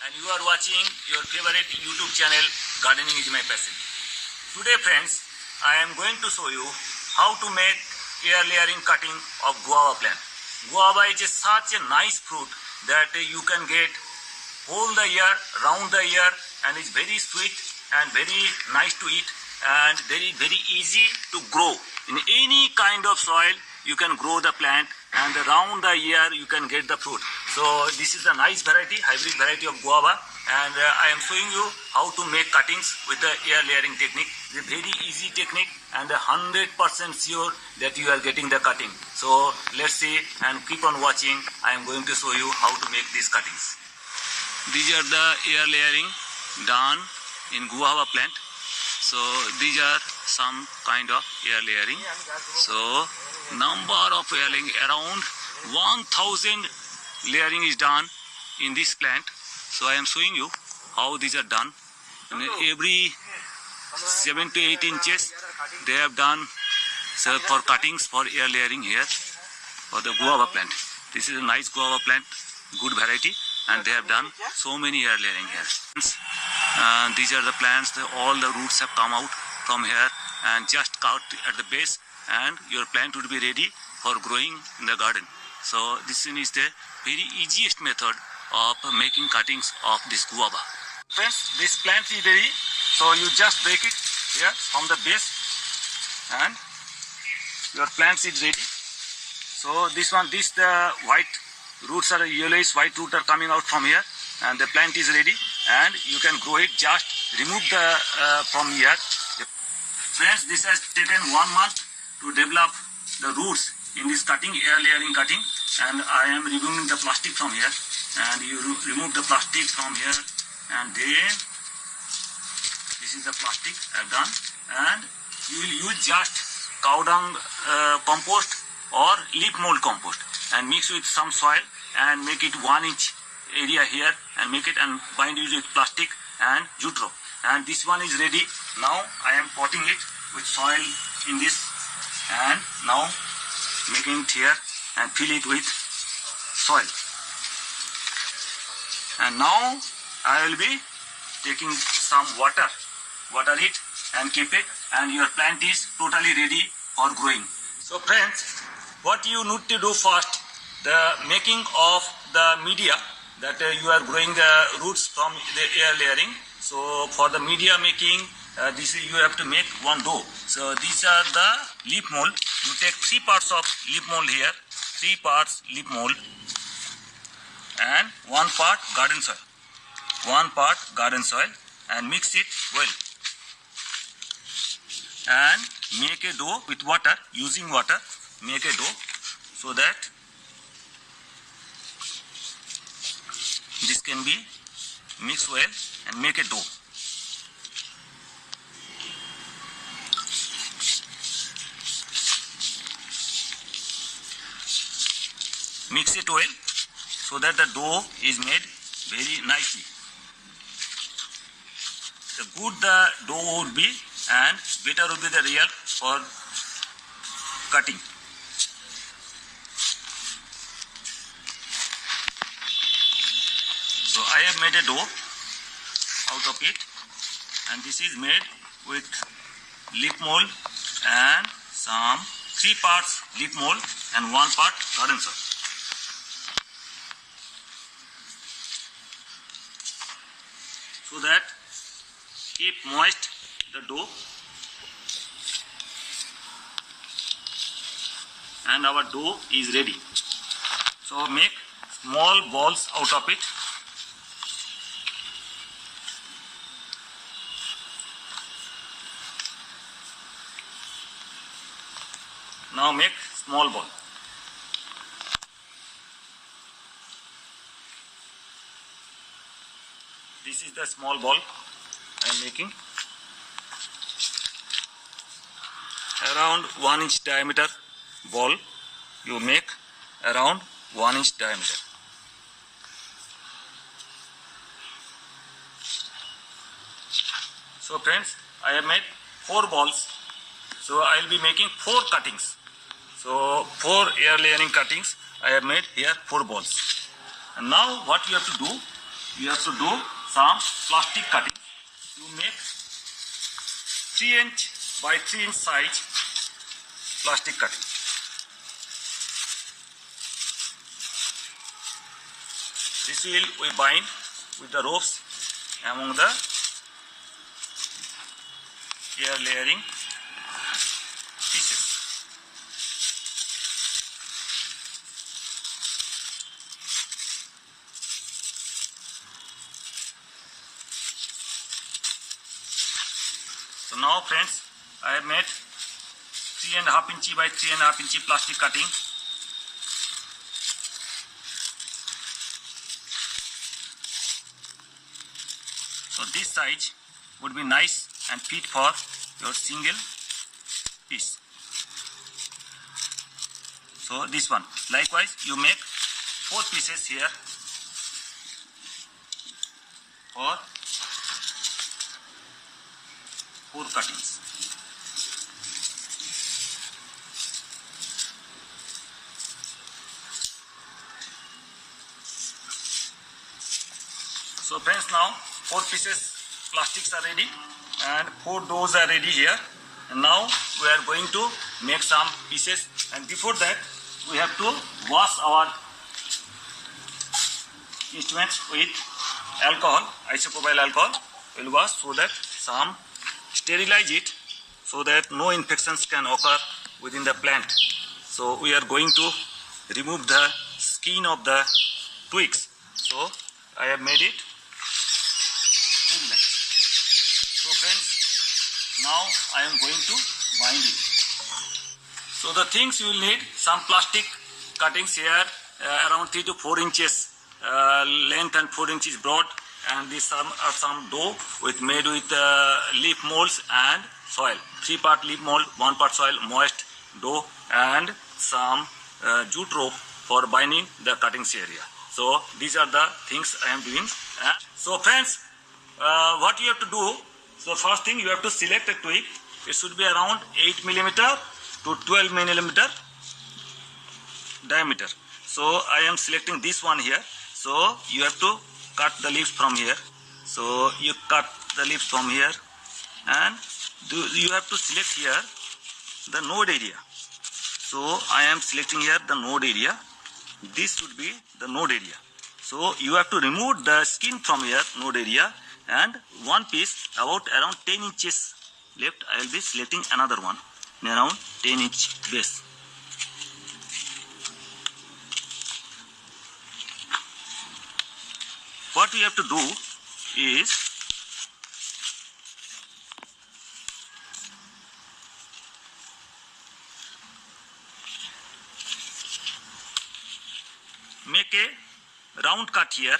and you are watching your favorite YouTube channel, Gardening is my passion. Today friends, I am going to show you how to make air layering cutting of guava plant. Guava is such a nice fruit that you can get whole the year, round the year, and it's very sweet and very nice to eat and very easy to grow. In any kind of soil you can grow the plant, and around the year you can get the fruit. So this is a nice variety, hybrid variety of guava, and I am showing you how to make cuttings with the air layering technique. It's a very easy technique and 100% sure that you are getting the cutting. So let's see and keep on watching. I am going to show you how to make these cuttings. These are the air layering done in guava plant. So these are some kind of air layering. So number of air layering, around 1000 layering is done in this plant. So I am showing you how these are done. And every 7 to 8 inches they have done for cuttings for air layering here for the guava plant. This is a nice guava plant, good variety, and they have done so many air layering here. These are the plants, all the roots have come out from here and just cut at the base, and your plant would be ready for growing in the garden. So this is the very easiest method of making cuttings of this guava. Friends, this plant is ready, so you just break it here from the base and your plant is ready. So this the white roots are yellowish, white roots are coming out from here, and the plant is ready and you can grow it. Just remove the from here. Friends, this has taken 1 month to develop the roots in this cutting, air layering cutting, and I am removing the plastic from here, and you remove the plastic from here, and then this is the plastic I have done, and you will use just cow dung compost or leaf mold compost and mix with some soil and make it 1 inch area here and make it and bind it with plastic and jute rope. And this one is ready. Now I am potting it with soil in this, and now making it here and fill it with soil. And now I will be taking some water it and keep it, and your plant is totally ready for growing. So friends, what you need to do first, the making of the media that you are growing the roots from the air layering. So for the media making, you have to make one dough. So these are the leaf mold. You take 3 parts of leaf mold here, 3 parts leaf mold, and 1 part garden soil. 1 part garden soil, and mix it well. And make a dough with water, using water, make a dough so that this can be mixed well and make a dough. Mix it well so that the dough is made very nicely. The good the dough would be, and better would be the result for cutting. So I have made a dough out of it, and this is made with leaf mold and some 3 parts leaf mold and 1 part garden soil. So that keep moist the dough, and our dough is ready. So make small balls out of it. Now make small ball. This is the small ball I am making. Around 1 inch diameter ball you make, around 1 inch diameter. So friends, I have made 4 balls. So I will be making 4 cuttings. So 4 air layering cuttings I have made here, 4 balls. And now what you have to do, you have to do some plastic cutting. You make 3" by 3" size plastic cutting. This will we bind with the ropes among the air layering pieces. So now friends, I have made 3.5" by 3.5" plastic cutting. So this size would be nice and fit for your single piece. So this one, likewise you make 4 pieces here for 4 cuttings. So friends, now 4 pieces plastics are ready and 4 doors are ready here. And now we are going to make some pieces, and before that we have to wash our instruments with alcohol, isopropyl alcohol. We'll wash so that some sterilize it so that no infections can occur within the plant. So we are going to remove the skin of the twigs. So I have made it sterilized. So friends, now I am going to bind it. So the things you will need: some plastic cuttings here, around 3 to 4 inches length and 4 inches broad, and these some dough made with leaf molds and soil. 3-part leaf mold, 1 part soil, moist dough, and some jute rope for binding the cuttings area. So these are the things I am doing. So friends, what you have to do? So first thing, you have to select a twig. It should be around 8 millimeter to 12 millimeter diameter. So I am selecting this one here. So you have to cut the leaves from here. So you cut the leaves from here, and you have to select here the node area. So I am selecting here the node area. This should be the node area. So you have to remove the skin from here, node area, and one piece around 10 inches left. I will be selecting another one around 10-inch base. What we have to do is make a round cut here.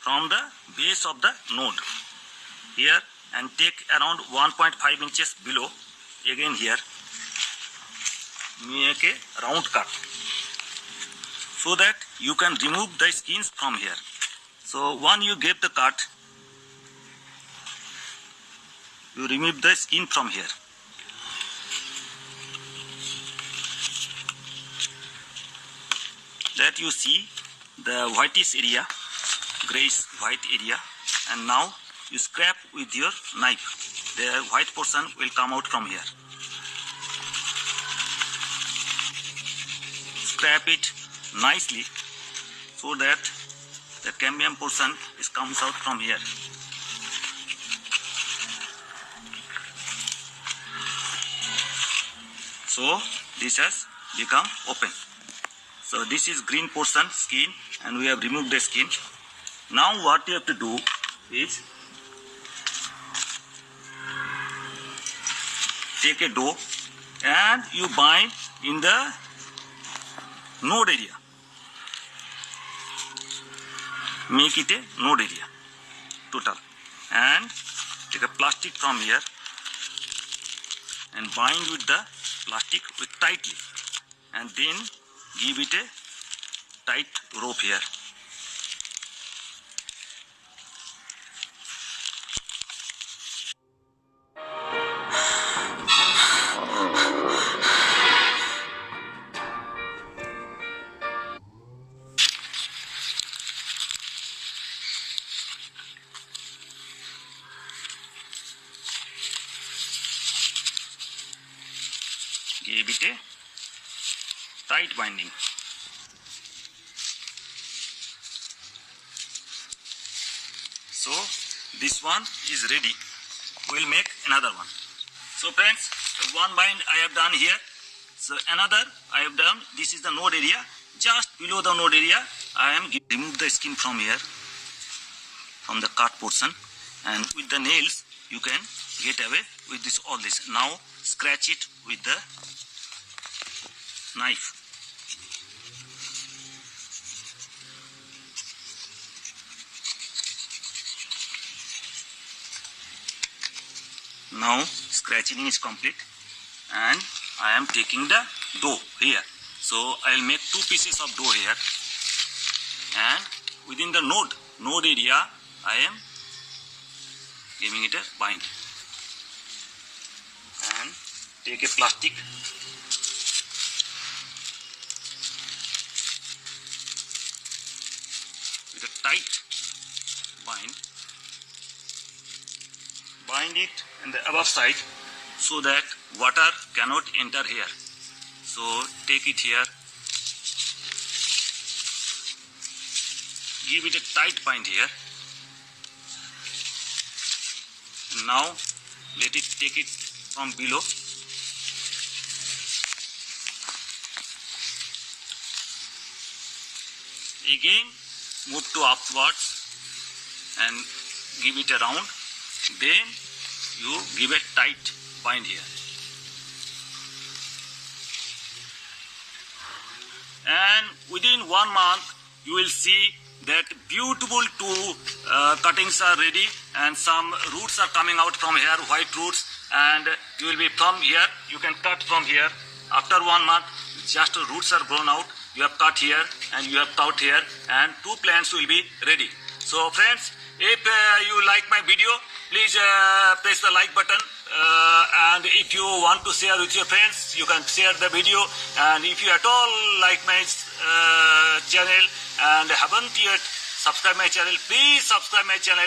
From the base of the node here, and take around 1.5 inches below. Again here, make a round cut so that you can remove the skins from here. So when you get the cut, you remove the skin from here. That you see the whitish area, grayish white area, and now you scrape with your knife. The white portion will come out from here. Scrape it nicely so that the cambium portion comes out from here. So this has become open. So this is green portion skin, and we have removed the skin. Now what you have to do is take a dough and you bind in the node area. Make it a node area total, and take a plastic from here and bind with the plastic tightly, and then give it a tight rope here. give it a tight binding. So this one is ready. We'll make another one. So friends, one bind I have done here. So another I have done. This is the node area. Just below the node area, I am remove the skin from here, from the cut portion, and with the nails you can get away with this all this. Now scratch it with the knife. Now scratching is complete, and I am taking the dough here. So I will make two pieces of dough here, and within the node area I am giving it a bind, and take a plastic with a tight bind it in the above side so that water cannot enter here. So take it here, give it a tight bind here, and now let it take it from below. Again move to upwards and give it a round. Then you give a tight bind here, and within 1 month you will see that beautiful two cuttings are ready, and some roots are coming out from here, white roots, and you will be from here, you can cut from here. After 1 month, just roots are grown out. You have cut here and you have cut here, and two plants will be ready. So friends, if you like my video, please press the like button, and if you want to share with your friends, you can share the video. And if you at all like my channel and haven't yet subscribed my channel, please subscribe my channel.